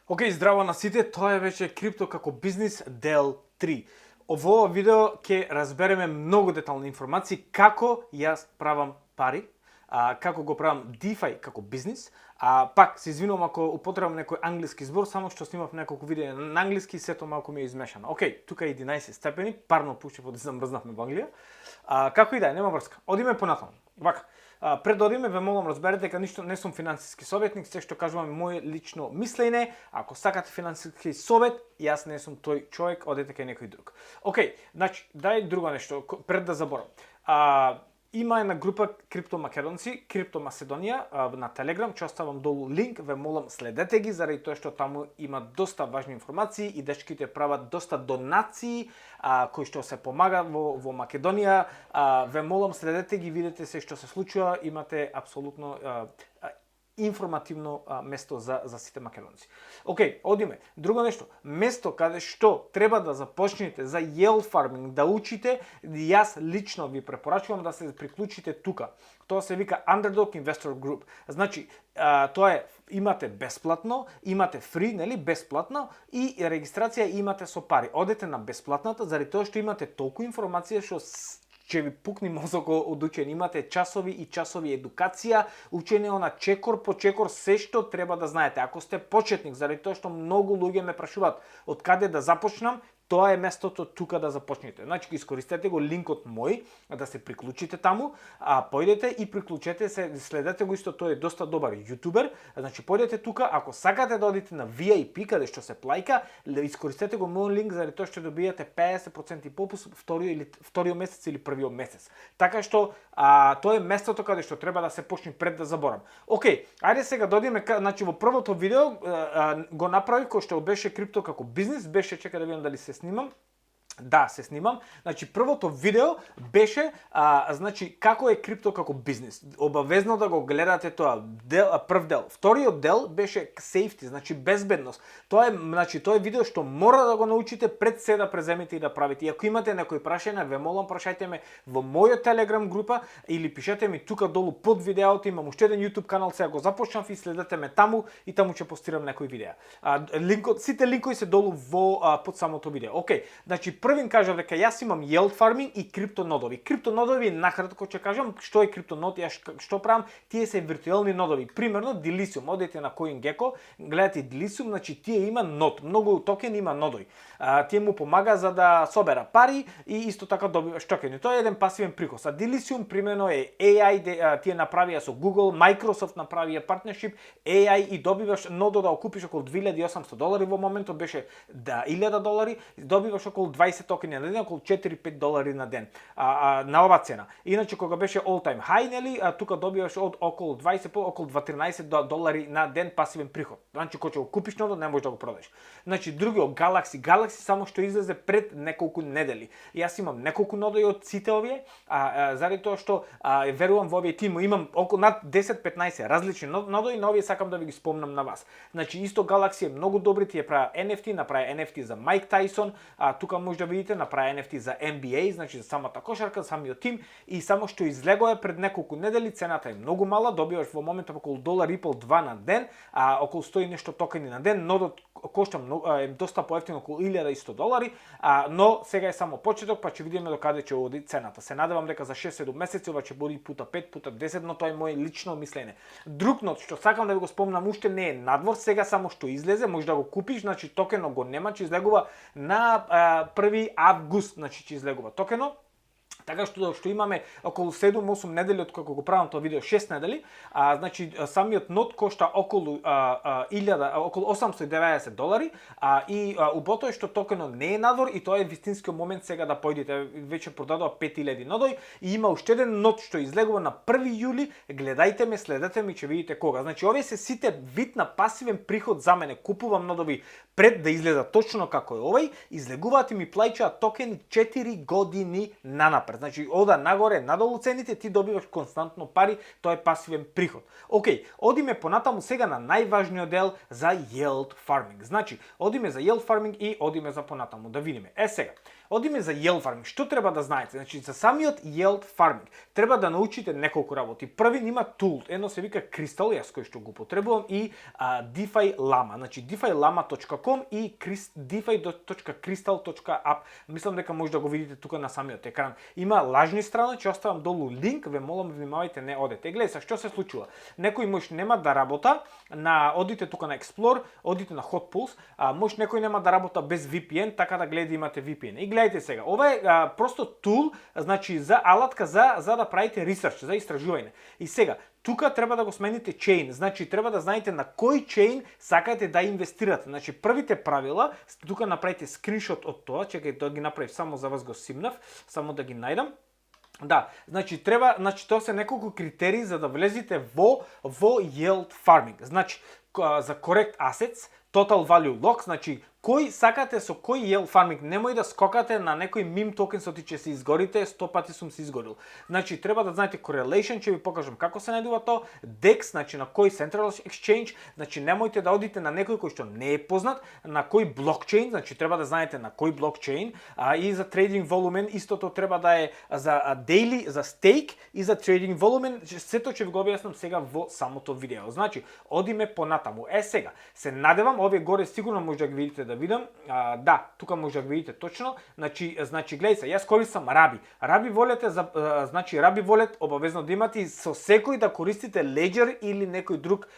Океј, здраво на сите, тоа е веќе крипто како бизнис дел 3. Во ова видео ќе разбереме многу детални информации како јас правам пари, како го правам DeFi како бизнис. Пак се извинувам ако употребам некој англиски збор, само што снимав неколку видеа на англиски и сето малку ми е измешано. Океј, тука е 11 степени, парно пуше под да замрзнавме во Англија. Како и да е, нема врска. Одиме понатаму. Вака. Пред да одиме, ве молам разберете дека ништо не сум финансиски советник, се што кажувам е моје лично мислење. Ако сакате финансиски совет, јас не сум тој човек, одете кај некој друг. Океј, значи, дај друго нешто пред да заборам. Има една група Крипто Македонци, Крипто Македонија на Телеграм, ќе оставам долу линк, ве молам следете ги заради тоа што таму има доста важни информации и дечките прават доста донации кои што се помага во Македонија. Ве молам следете ги, видете се што се случува, имате апсолутно информативно место за сите македонци. Океј, одиме. Друго нешто, место каде што треба да започнете за yield farming, да учите, јас лично ви препорачувам да се приклучите тука. Тоа се вика Underdog Investor Group. Значи, тоа е, имате бесплатно, имате фри, нели, бесплатно и регистрација имате со пари. Одете на бесплатната заради тоа што имате толку информација што ќе ви пукни мозокот од учење. Имате часови и часови едукација, учење на чекор по чекор, се што треба да знаете. Ако сте почетник, заради тоа што многу луѓе ме прашуваат од каде да започнам, тоа е местото тука да започнете. Значи, искористете го линкот мој, да се приклучите таму, појдете и приклучете се, следете го исто, тој е доста добар јутубер. Значи, појдете тука, ако сакате да одите на VIP, каде што се плајка, искористете го мој линк, заради тоа што добијате 50% попуст вториот месец или првиот месец. Така што, тоа е местото каде што треба да се почне пред да заборам. Океј, ајде сега додиме, значи во првото видео го направив кој што беше крипто како бизнис, беше, чека да видам дали се снимам. Да, се снимам. Значи, првото видео беше значи, како е крипто како бизнис. Обавезно да го гледате тоа. Прв дел. Вториот дел беше safety, значи безбедност. Тоа е, значи, тоа е видео што мора да го научите пред се да преземете и да правите. И ако имате некои прашања, ве молам, прашајте ме во мојот Telegram група или пишете ми тука долу под видеото. Имам уште еден YouTube канал, сега го започнав и следете ме таму и таму ќе постирам некои видеа. Сите линкови се долу во под самото видео. Океј, значи првин кажав дека јас имам yield farming и криптонодови. Криптонодови, накратко ќе кажам што е криптонод, јас што правам, тие се виртуелни нодови. Примерно Dilithium, одете на CoinGecko, гледате Dilithium, значи тие има нод, многу токени има нодови. Тие му помага за да собера пари и исто така добиваш токени. Тоа е еден пасивен приход. А Dilithium примерно е AI, тие направија со Google, Microsoft направија партнершип, AI и добиваш нодо да окупиш околу $2,800 во моментот беше $1,000, добиваш околу 20 токени на ден, околу $4-5 на ден, на ова цена. Иначе кога беше all time high, нели, тука добиваш од околу 20 околу $13 на ден пасивен приход. Значи кога ќе го купиш нодо, не можеш да го продадеш. Значи другиот Galaxy само што излезе пред неколку недели. Јас имам неколку нодови од сите овие, заради тоа што верувам во овие тим, имам околу над 10-15 различни нодови, на овие сакам да ви ги спомнам на вас. Значи исто Galaxy е многу добри, тие прават NFT, направи NFT за Майк Тайсон, тука може да видите, направи NFT за NBA, значи за самата кошарка, за самиот тим, и само што излегоа пред неколку недели, цената е многу мала, добиваш во моментот околу $1,5-2 на ден, околу 100 и нешто токени на ден, нодот кошта е доста поевтино, околу $1,100, но сега е само почеток, па ќе видиме до каде ќе оди цената. Се надевам дека за 6-7 месеци ова ќе биде пута 5, пута 10, но тоа е моје лично мислење. Друг нод што сакам да ви го спомнам, уште не е надвор, сега само што излезе, може да го купиш, значи токено го нема, ќе излегува на 1 август, значи ќе излегува токено. Така што имаме околу 7-8 недели од кога го правам тоа видео, 6 недели, значи самиот нод кошта околу околу $890, и убото е што токенот не е надвор и тоа е вистинскиот момент сега да појдете. Веќе продадоа 5000 нодови и има уште еден нод што излегува на 1 јули. Гледајте ме, следете ме, ќе видите кога. Значи овие се сите вид на пасивен приход за мене. Купувам нодови пред да изгледа точно како е овој, излегуваат и ми плаќаат токени 4 години нанапред. Значи ода нагоре, надолу цените, ти добиваш константно пари, тоа е пасивен приход. Океј, одиме понатаму сега на најважниот дел за yield farming. Значи, одиме за yield farming и одиме за понатаму, да видиме. Сега, Одиме за yield farming. Што треба да знаете? Значи за самиот yield farming треба да научите неколку работи. Први има тул, едно се вика Crystal, јас кој што го потребувам, и DeFi Llama. Значи defilama.com и defi.crystal.app. Мислам дека може да го видите тука на самиот екран. Има лажни страни, ќе оставам долу линк, ве молам внимавајте, не одете. Гледајте што се случува. Некој може нема да работа одите тука на Explore, одите на Hot Pulse, може некој нема да работа без VPN, така да гледа имате VPN. И гледайте сега, ова е просто тул, значи за алатка за да правите ресерч, за истражување. И сега, тука треба да го смените чейн, значи треба да знаете на кој чейн сакате да инвестирате. Значи првите правила, тука направите скриншот од тоа, чекај да ги направив, само за вас го симнав, само да ги најдам. Да, значи тоа се неколку критерии за да влезете во yield farming. Значи за correct assets, total value lock, значи кој сакате со кој yield farming, немој да скокате на некој мим токен со ти ќе се изгорите, 100 пати сум се изгорил. Значи треба да знаете correlation, ќе ви покажам како се најдува тоа, DEX, значи на кој Central Exchange, значи немојте да одите на некој кој што не е познат, на кој блокчейн, значи треба да знаете на кој блокчейн, и за trading volume истото треба да е за daily, за stake и за trading volume, сето ќе ви го објаснам сега во самото видео. Значи, одиме понатаму. Сега, се надевам, овие горе сигурно може да ги видите да видам. Да, тука може да ги видите точно. Значи гледај се, јас користам Rabi. Rabi Wallet значи Rabi Wallet обавезно да имате со секој да користите Ledger или некој друг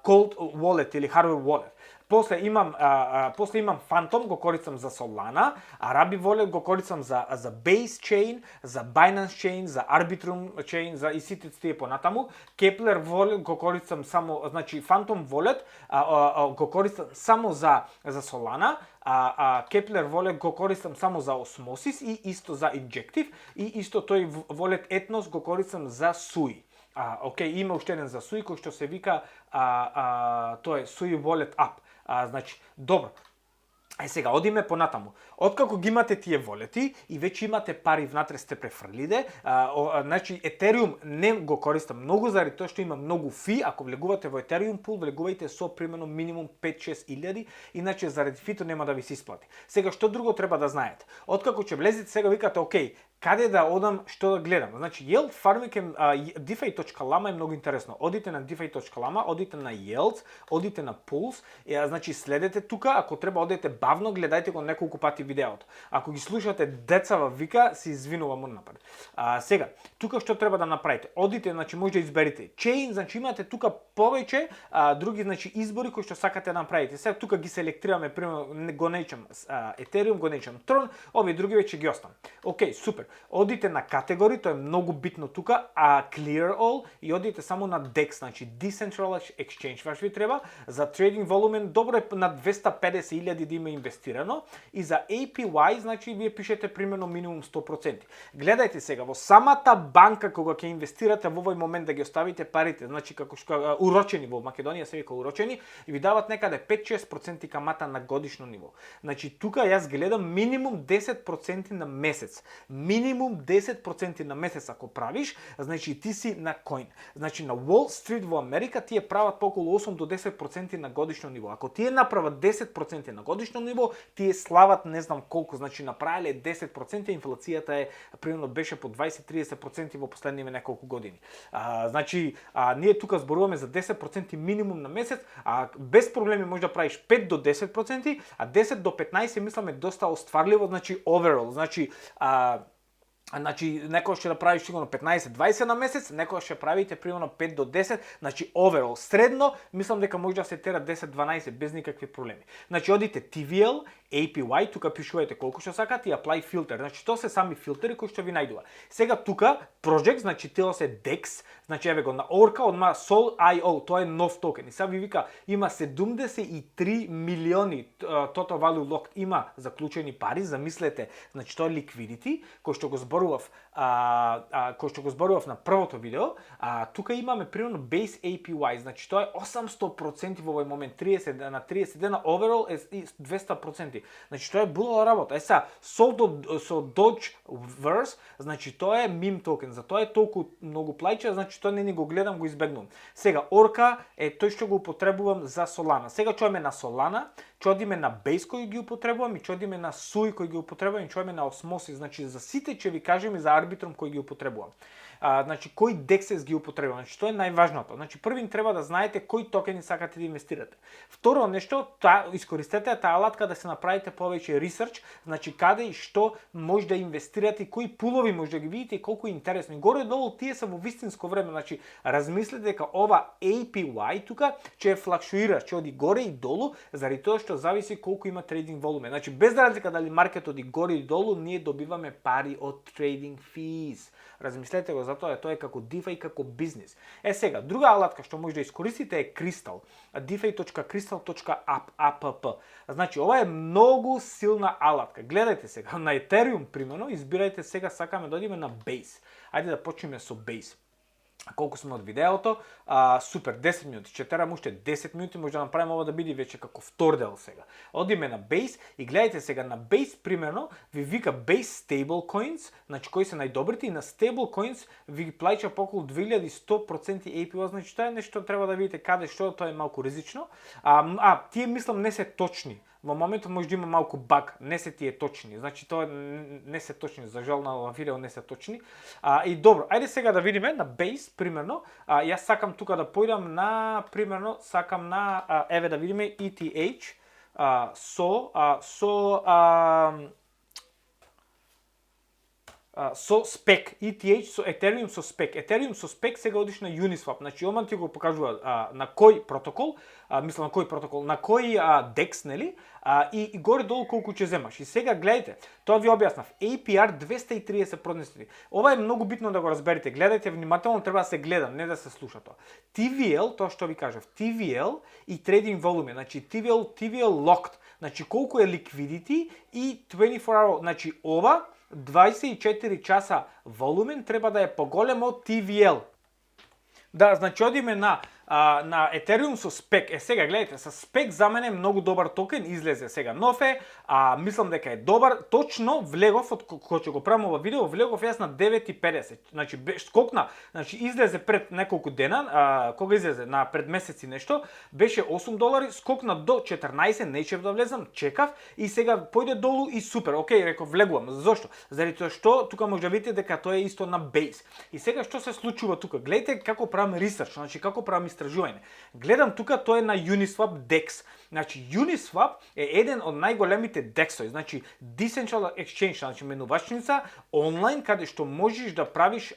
cold wallet или hardware wallet. После имам Phantom, го користам за Solana, а Rabi Wallet го користам за Base Chain, за Binance Chain, за Arbitrum Chain, за и сите тие понатаму. Kepler Wallet го користам само, значи Phantom Wallet го користам само за Solana, Kepler Wallet го користам само за Osmosis и исто за Injective, и исто тој Wallet Ethnos го користам за Sui. Окей, има уште еден за Sui кој што се вика тоа е Sui Wallet App. Значи, добро. Сега, одиме понатаму. Откако ги имате тие волети и веќе имате пари внатре сте префрлиде, значи Ethereum не го користам многу заради тоа што има многу фи. Ако влегувате во Ethereum pool, влегувајте со примерно минимум 5-6 илјади, иначе заради фито нема да ви се исплати. Сега, што друго треба да знаете? Откако ќе влезете, сега викате, окей, каде да одам, што да гледам? Значи, yield farming DeFi.Llama е многу интересно. Одите на DeFi.Llama, одите на Yields, одите на Pulse, значи следете тука, ако треба одете бавно, гледајте го неколку пати видеото. Ако ги слушате деца во вика, се извинувам однапред. Сега, тука што треба да направите? Одите, значи може да изберете chain, значи имате тука повеќе други значи избори кои што сакате да направите. Сега тука ги селектираме, примерно го неќам Ethereum, го неќам Tron, овие други веќе ги оставам. Окей, супер. Одите на категори, тоа е многу битно тука, Clear All, и одите само на DEX, значи Decentralized Exchange, ваш ви треба. За trading volume добро е на 250.000 да има инвестирано, и за APY, значи вие пишете примерно минимум 100%. Гледајте сега, во самата банка кога ќе инвестирате во овој момент да ги оставите парите, значи како урочени во Македонија се вика урочени, и ви дават некаде 5-6% камата на годишно ниво. Значи тука јас гледам минимум 10% на месец. Минимум 10% на месец ако правиш, значи ти си на коин. Значи на Wall Street во Америка тие прават околу 8 до 10% на годишно ниво. Ако тие направат 10% на годишно ниво, тие слават не знам колку, значи направиле 10%, инфлацијата е примерно беше по 20-30% во последниве неколку години. Значи ние тука зборуваме за 10% минимум на месец, без проблеми може да правиш 5 до 10%, а 10 до 15 мислам е доста остварливо, значи overall, значи Значи, некој ќе да правиш сигурно 15-20 на месец, некој ќе правите примерно 5 до 10, значи overall. Средно, мислам дека може да се тера 10-12 без никакви проблеми. Значи, одите TVL, APY, тука пишувајте колку што сакате и apply filter. Значи, тоа се сами филтери кои што ви најдува. Сега тука, project, значи тоа се DEX, значи еве го на Orca, одма Sol.io, тоа е нов токен. И сега ви вика, има 73 милиони total value locked, има заклучени пари, замислете, значи тоа е liquidity, кој што го зборував на првото видео, тука имаме примерно base APY, значи тоа е 800% во овој момент, 30 на 30 дена, overall е 200%. Значи тоа е булала работа. Сега, со Dodgeverse, значи тоа е meme токен, за тоа е толку многу плаќа, значи тоа не го гледам, го избегнувам. Сега, Orca е тој што го употребувам за Solana. Сега чуеме на Solana, ќе одиме на Base кој ги употребувам и ќе одиме на Sui кој ги употребувам и ќе одиме на Osmosis, значи за сите ќе ви кажем и за Arbitrum кој ги употребувам. Значи кој DEXs ги употребувам, значи тоа е најважното. Значи првин треба да знаете кои токени сакате да инвестирате. Второ нешто, искористете таа алатка да се направите повеќе ресерч, значи каде и што може да инвестирате, кои пулови може да ги видите и колку е интересно. Горе долу тие се во вистинско време, значи размислете дека ова APY тука ќе флакшуира, ќе оди горе и долу, заради тоа што зависи колку има трейдинг волуме. Значи без разлика дали маркет оди горе и долу, ние добиваме пари од трейдинг физ. Размислете го, затоа тоа е како DeFi, како бизнис. Сега, друга алатка што може да искористите е Crystal. DeFi.crystal.app. Значи, ова е многу силна алатка. Гледајте сега, на Ethereum, примерно, избирајте сега, сакаме да одиме на Base. Ајде да почнеме со Base. Колку сме од видеото, супер, 10 минути, ќе терам уште 10 минути, може да направиме ова да биде веќе како втор дел сега. Одиме на Base и гледајте сега на Base, примерно, ви вика Base Stablecoins, значи кои се најдобрите, и на Stablecoins ви ги плаќа по околу 2100% APY, значи тоа е нешто треба да видите каде што, тоа е малку ризично. Тие мислам не се точни. Во моментот може да има малку баг, не се тие точни. Значи тоа не се точни, за жал на видео не се точни. И добро, ајде сега да видиме на Base, примерно. Јас сакам тука да појдам на, примерно, сакам на, еве да видиме ETH со SPEC, ETH со Ethereum со SPEC. Ethereum со SPEC сега одиш на Uniswap. Значи, оман ти го покажува на кој протокол, мислам на кој протокол, на кој DEX, нели? И горе-долу колку ќе земаш. И сега гледајте, тоа ви објаснав. APR 230 проднесени. Ова е многу битно да го разберете. Гледајте внимателно, треба да се гледа, не да се слуша тоа. TVL, тоа што ви кажав, TVL и trading volume, значи TVL locked, значи колку е liquidity и 24 hour, значи ова 24 часа волумен треба да е поголемо од TVL. Да, значи одиме на Ethereum со SPEC. Сега гледайте, со SPEC за мене е многу добар токен, излезе сега нов е, мислам дека е добар. Точно влегов од кога ќе го правам ова видео, влегов јас на 9.50. Значи скокна, значи излезе пред неколку дена, кога излезе на пред месеци нешто, беше $8, скокна до 14, нечев да влезам, чекав и сега појде долу и супер. Океј, реков влегувам. Зошто? Заради тоа што тука може да видите дека тоа е исто на Base. И сега што се случува тука? Гледайте како правам ресерч, значи како правам истражување. Гледам тука, тоа е на Uniswap DEX. Значи Uniswap е еден од најголемите DEX-ови, значи Decentral Exchange, значи менувачница онлайн каде што можеш да правиш,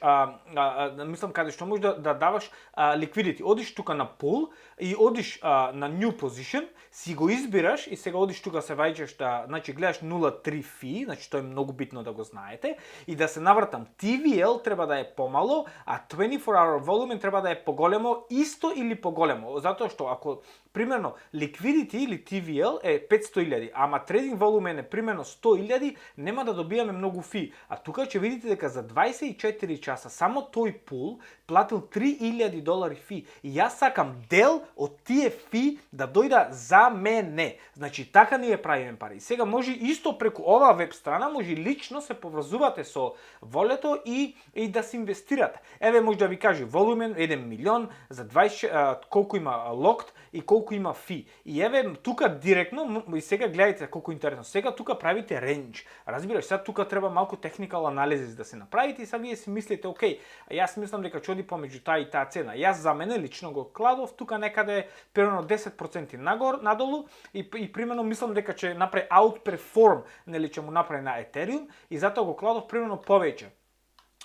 мислам каде што можеш да даваш liquidity. Одиш тука на pool и одиш на new position, си го избираш и сега одиш тука се ваѓаш значи гледаш 0.3 фи, значи тоа е многу битно да го знаете, и да се навртам. TVL треба да е помало, а 24 hour volume треба да е поголемо, исто или поголемо, затоа што ако примерно liquidity или TVL е 500.000, ама trading volume е примерно 100.000, нема да добиваме многу фи. А тука ќе видите дека за 24 часа само тој пул платил $3,000 фи. И јас сакам дел од тие фи да дојда за мене. Значи така ние правиме пари. Сега може исто преку ова веб страна, може лично се поврзувате со волето и да се инвестирате. Еве може да ви каже волумен 1 милион за 20 колку има locked и колку има фи. И еве тука директно, и сега гледайте колку интересно. Сега тука правите рендж. Разбираш, сега тука треба малку техникал анализис да се направите и сега вие си мислите, окей, јас мислам дека ќе оди помеѓу таа и таа цена. Јас за мене лично го кладов тука некаде примерно 10% надолу и примерно мислам дека ќе направи outperform, нели ќе му направи на Ethereum и затоа го кладов примерно повеќе.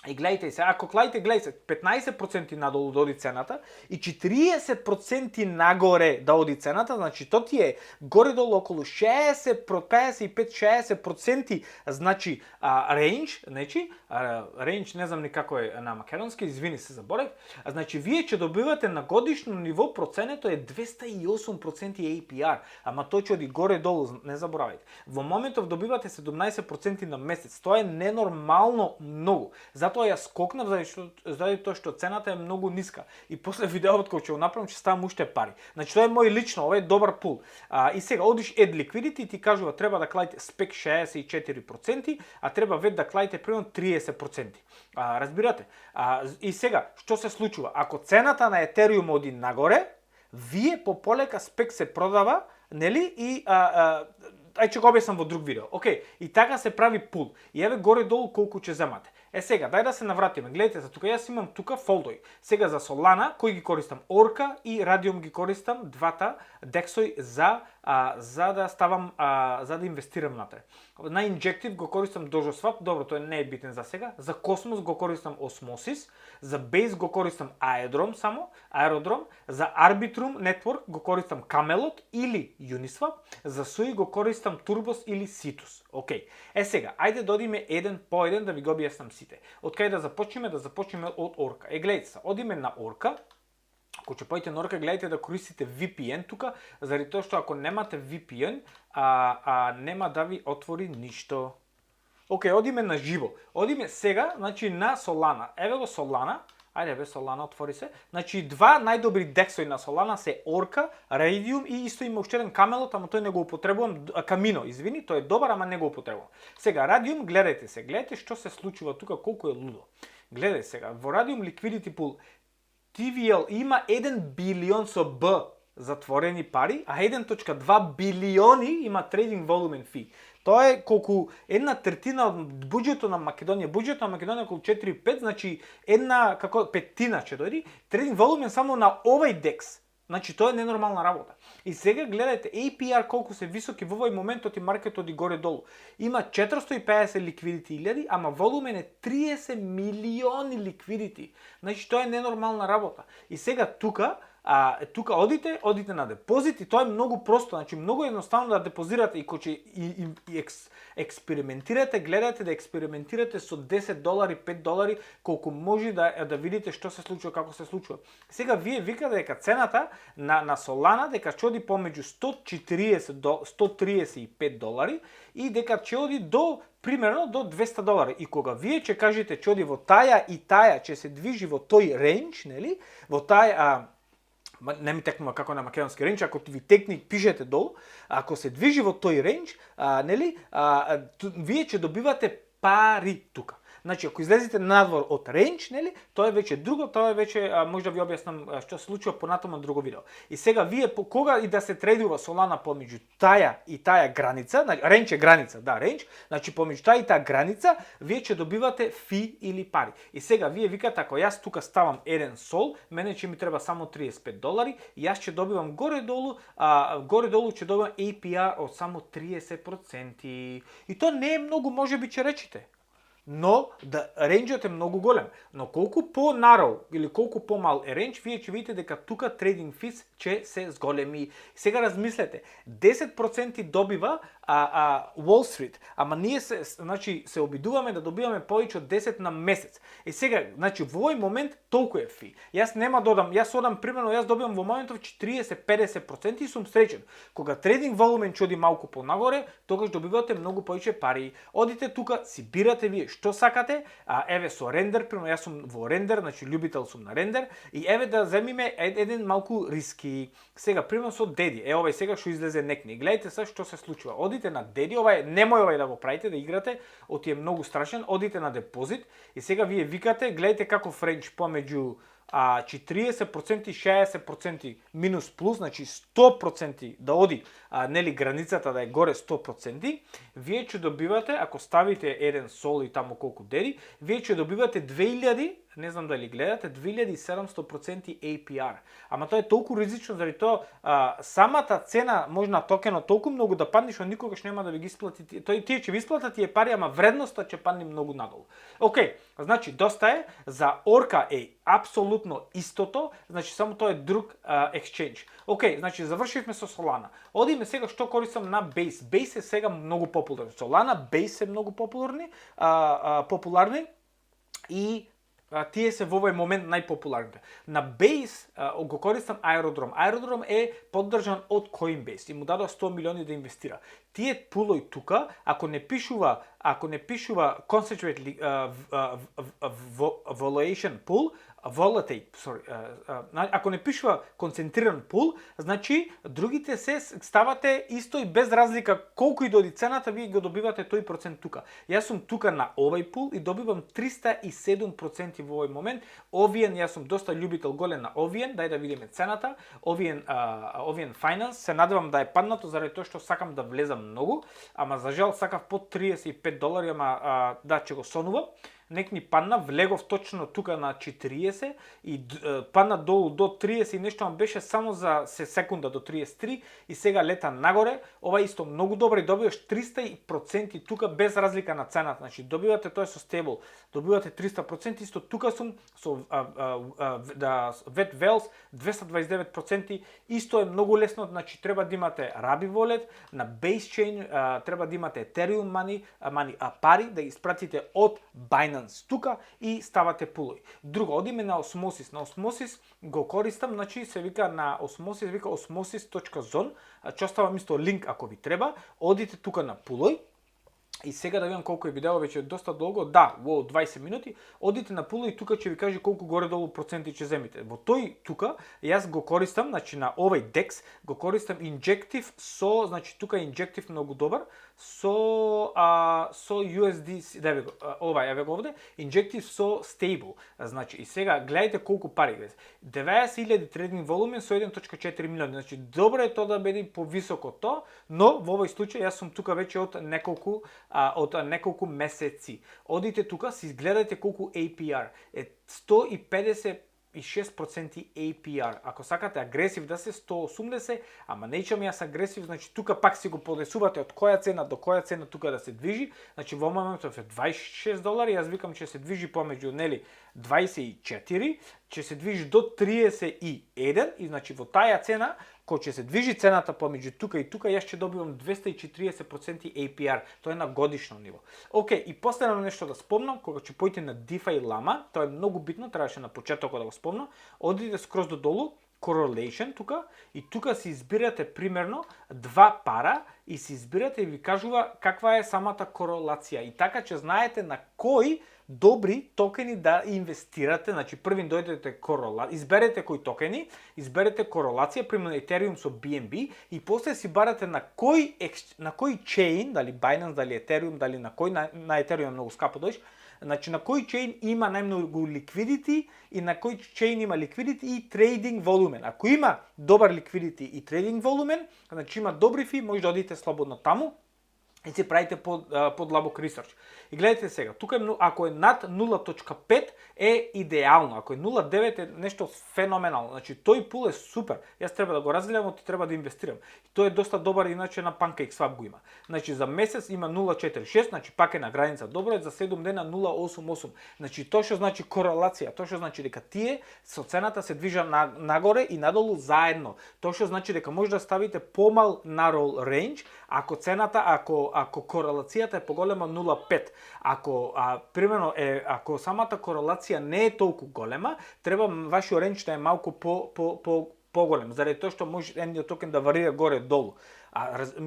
И гледайте се, ако гледайте се, 15% надолу да оди цената и 40% нагоре да оди цената, значи то ти е горе-долу околу 55-60%, значи рейндж, рейндж не знам ни како е на македонски, извини се заборев, значи вие ќе добивате на годишно ниво проценето е 208% APR, ама тој ќе оди горе-долу, не заборавајте. Во моментов добивате 17% на месец, тоа е ненормално многу. Затоа ја скокнав заради тоа што цената е многу ниска. И после видеот кој ќе го направам ќе ставам уште пари. Значи тоа е мој лично, ова е добар пул. И сега одиш Add Liquidity и ти кажува треба да клаите спек 64%, а треба вет да клаите примерно 30%. Разбирате? И сега што се случува? Ако цената на Ethereum оди нагоре, вие по полека спек се продава, нели? И ај ќе го објаснам во друг видео. Океј, и така се прави пул. И еве горе-долу колку ќе земате. Сега, дај да се навратиме. Гледайте за тука, јас имам тука фолдои. Сега за Solana, кои ги користам? Orca и Radium ги користам, двата дексои за да ставам, за да инвестирам внатре. На Injective го користам Dojo Swap, добро, тој не е битен за сега. За Cosmos го користам Osmosis, за Base го користам Aerodrome само, за Arbitrum Network го користам Camelot или Uniswap, за Sui го користам Turbos или Citus. Океј. Сега, ајде да одиме еден по еден да ви го објаснам сите. Од кај да започнеме од Orca. Гледайте се, одиме на Orca. Ако ќе појдете на Orca, гледайте да користите VPN тука, заради тоа што ако немате VPN, нема да ви отвори ништо. Океј, одиме на живо. Одиме сега, значи на Solana. Еве го Solana. Ајде бе, Solana отвори се. Значи два најдобри дексои на Solana се Orca, Radium и исто има уште еден Camelot, ама тој не го употребувам, Camino, извини, тој е добар, ама не го употребувам. Сега Radium, гледайте се, гледайте што се случува тука, колку е лудо. Гледај сега, во Radium Liquidity Pool TVL има 1 билион со Б затворени пари, а 1.2 билиони има трейдинг волумен фи. Тоа е колку една третина од буџетот на Македонија. Буџетот на Македонија е околу 4-5, значи една петтина ќе дојди. Трейдинг волумен само на овај декс. Значи тоа е ненормална работа. И сега гледајте APR колку се високи во овој моментот и маркетот и горе-долу. Има 450 ликвидити илјади, ама волумен е 30 милиони ликвидити. Значи тоа е ненормална работа. И сега тука одите на депозит и тоа е многу просто, значи многу едноставно да депозирате и кој ќе експериментирате, гледате да експериментирате со $10, $5, колку може да видите што се случува, како се случува. Сега вие викате дека цената на Solana дека ќе оди помеѓу $135 и дека ќе оди до примерно до $200. И кога вие ќе кажете ќе оди во таја и таја, ќе се движи во тој рейндж, нели? Во тај не ми текнува како на македонски рейндж, ако ви текни пишете долу, ако се движи во тој рейндж, нели, вие ќе добивате пари тука. Значи, ако излезете надвор од рейндж, нели, тоа е веќе друго, тоа е веќе може да ви објаснам што се случува понатаму на друго видео. И сега вие кога и да се трейдува Solana помеѓу таја и таја граница, значи рейндж е граница, да, рейндж, значи помеѓу таја и таа граница, вие ќе добивате фи или пари. И сега вие викате ако јас тука ставам еден сол, мене ќе ми треба само $35 и јас ќе добивам горе-долу ќе добивам APR од само 30%. И тоа не е многу, можеби ќе речете. Но рейнджот е многу голем. Но колку по-нароу или колку по-мал е рейндж, вие ќе видите дека тука трейдинг фис ќе се зголеми. Сега размислете, 10% добива Wall Street, ама ние се обидуваме да добиваме повеќе од 10 на месец. И сега, значи во овој момент толку е фи. Јас нема додам, јас примерно, јас добивам во моментов 40-50% и сум среќен. Кога трейдинг волумен ќе оди малку понагоре, тогаш добивате многу повеќе пари. Одите тука, си бирате вие што сакате, еве со рендер, примерно јас сум во рендер, значи љубител сум на рендер, и еве да земиме еден малку риски. Сега, примерно со Деди, овај сега што излезе некни, гледайте се што се случува. Одите на Деди, немој овај да го правите, да играте, оти е многу страшен, одите на депозит, и сега вие викате, гледайте како рейндж помеѓу 40% и 60% минус плюс, значи 100% да оди, нели границата да е горе 100%, вие ќе добивате, ако ставите еден сол и таму колку Деди, вие ќе добивате 2000 не знам дали гледате, 2700% APR. Ама тоа е толку ризично заради тоа самата цена може на токенот толку многу да падне што никогаш нема да ви ги исплати. Тие ќе ви исплатат тие пари, ама вредноста ќе падне многу надолу. Океј, значи доста е, за Orca е апсолутно истото, значи само тоа е друг exchange. Океј, значи завршивме со Solana. Одиме сега што користам на Base. Base е сега многу популарен. Solana, Base е многу популарни и тие се во овој момент најпопуларните. На Base го користам Aerodrome. Aerodrome е поддржан од Coinbase и му дадоа 100 милиони да инвестира. Тие пулој тука, ако не пишува concentrate valuation pool, ако не пишува концентриран пул, значи другите се ставате исто и без разлика колку и доди цената, вие го добивате тој процент тука. Јас сум тука на овој пул и добивам 307% во овој момент. Ovian, јас сум доста љубител голем на Ovian, дај да видиме цената. Ovian Finance, се надевам да е паднато заради тоа што сакам да влезам многу, ама за жал сакав под $35, ама да, ќе го сонувам. Нек ни падна, влегов точно тука на 40 и падна долу до 30 и нешто, беше само за секунда до 33 и сега лета нагоре. Ова исто многу добро и добиваш 300% тука без разлика на цената. Значи добивате тоа со стейбл, добивате 300%, исто тука сум со Vet Wells 229%, исто е многу лесно, значи треба да имате Rabi Wallet, на Base Chain треба да имате Ethereum money, пари да испратите од Binance тука и ставате пулои. Друго, одиме на Osmosis. На Osmosis го користам, значи се вика на Osmosis, вика osmosis.zone. Ќе оставам исто линк ако ви треба. Одите тука на пулои. И сега да видам колку е видео, веќе е доста долго. Да, во 20 минути. Одите на пулои и тука ќе ви каже колку горе-долу проценти ќе земите. Во тој тука јас го користам, значи на овој DEX го користам Injective со, значи тука Injective многу добар, со USD, ова еве го овде, Injective со Stable. Значи и сега гледајте колку пари гледа. 90.000 трейдинг волумен со 1.4 милиони. Значи добро е тоа да биде повисоко тоа, но во овој случај јас сум тука веќе од неколку месеци. Одите тука, си изгледајте колку APR е 156% APR. Ако сакате агресив да се 180, ама неќам јас агресив, значи тука пак си го подесувате од која цена до која цена тука да се движи. Значи во моментов е $26, јас викам ќе се движи помеѓу 24, ќе се движи до 31 и значи во таја цена кога ќе се движи цената помеѓу тука и тука, јас ќе добивам 240% APR. Тоа е на годишно ниво. Океј, и последно нешто да спомнам, кога ќе појдете на DeFi Llama, тоа е многу битно, требаше на почетокот да го спомнам, одите скроз до долу, correlation тука, и тука си избирате примерно два пара и си избирате и ви кажува каква е самата корелација. И така ќе знаете на кои добри токени да инвестирате. Значи првин дојдете изберете кои токени, изберете корелација, примерно Ethereum со BNB и после си барате на кој чейн, дали Binance, дали Ethereum, дали на Ethereum многу скапо дојш, значи на кој чейн има најмногу ликвидити и на кој чейн има ликвидити и трейдинг волумен. Ако има добар ликвидити и трейдинг волумен, значи има добри фи, може да одите слободно таму и си правите подлабок ресерч. И гледайте сега, тука ако е над 0.5 е идеално, ако е 0.9 е нешто феноменално. Значи тој пул е супер. Јас треба да го разгледам, и треба да инвестирам. И тој е доста добар, иначе на PancakeSwap го има. Значи за месец има 0.46, значи пак е на граница. Добро е за 7 дена 0.88. Значи тоа што значи корелација, тоа што значи дека тие со цената се движа нагоре и надолу заедно. Тоа што значи дека може да ставите помал narrow range, ако цената, ако корелацијата е поголема 0.5. Примерно ако самата корелација не е толку голема, треба вашиот ренч да е малку поголем, заради тоа што може едниот токен да варира горе-долу.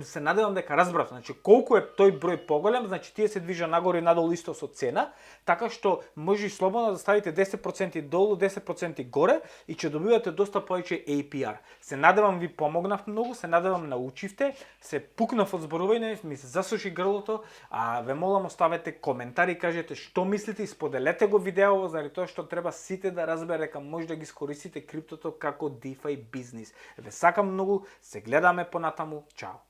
Се надевам дека разбрав, значи колку е тој број поголем, значи тие се движа нагоре и надолу исто со цена, така што може слободно да ставите 10% долу, 10% горе и ќе добивате доста повеќе APR. Се надевам ви помогнав многу, се надевам научивте, се пукнав од зборување, ми се засуши грлото, ве молам оставете коментари, кажете што мислите и споделете го видеово, заради тоа што треба сите да разбере дека може да ги искористите криптото како DeFi бизнис. Ве сакам многу, се гледаме понатаму. Ciao.